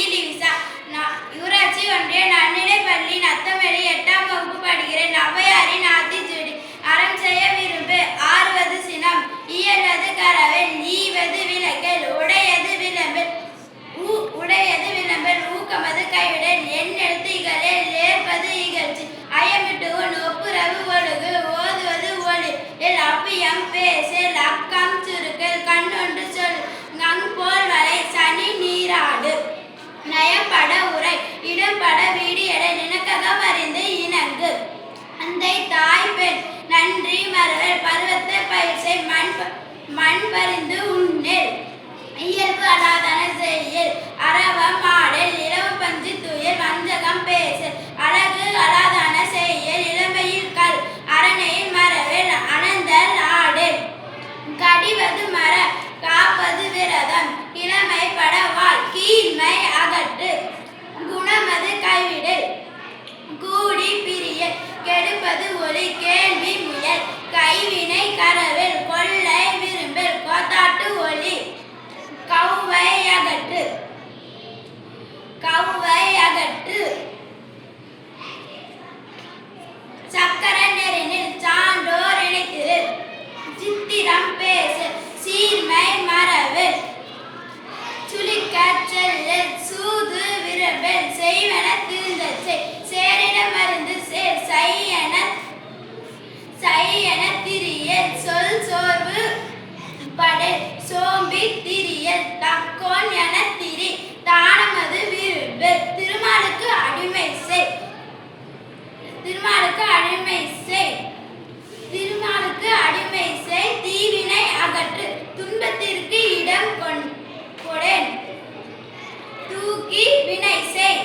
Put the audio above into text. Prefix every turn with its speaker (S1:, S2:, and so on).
S1: ஈலிவிசா. ஊராட்சி ஒன்றிய நடுநிலைப்பள்ளி நத்தமேடு 8ஆம் வகுப்பு படிக்கிறேன். ஔவையாரின் ஆத்திச்சூடி. அறம் செய்ய விரும்பு ஆறுவது சினம் இயல்வது கரவேல் ஈவது விளக்கல் உடையது விளம்பல் ஊக்கமது கைவிடல் எண்ணெழுத்து இகழேல் ஏற்பது இகழ்ச்சி அயமிட்டு உன் ஒப்புரவு ஒழுகு ஓதுவது ஒளி எல் அப்பியம் பேசல் அக்கம் சுருக்கல் கண்ணொன்று சொல் போல் வரை சனி நீராடு நயம்பட உரை இடம்பட வீடு எடை நினக்ககம் அறிந்து இணங்கு அந்தை தாய் பெண் நன்றி மறுவல் பருவத்தை பயிற்சை மண் பறிந்து உண்ணெல் இயல்பு அலாதன செய்யல் அரவம் ஆடல் இளவு பஞ்சு துயல் வஞ்சகம் பேசல் அழகு அலாதன செய்யல் இளமையில் கல் அரணையில் மரவேல் அனந்தல் ஆடல் கடிவது மர காப்பது விரதம் இளமை படவாள் கீழ்மை அகற்று குணமது கைவிடல் கூடி பிரிய கெடுப்பது ஒளி கேள்வி முயல் கைவினை கரவில் கொள்ளை விரும்பல் கோத்தாட்டு ஒளி கௌவை அகற்று சக்கர நெறினில் சான்றோர் இணைத்திரு சித்திரம் பேசு சீர்மை மரவில் சுளிக்க செல்லல் சூது விரம்பல் செய்வன திருந்த சேரிட மருந்து சேர் சையன திரியல் சொல் சோர்வு படல் சோம்பி திரியல் தக்கோன் என திரி தானமது விரும்பு திருமாலுக்கு அடிமை செய் தீவினை அகற்று துன்பத்திற்கு இடம் கொடேன் தூக்கி வினை செய்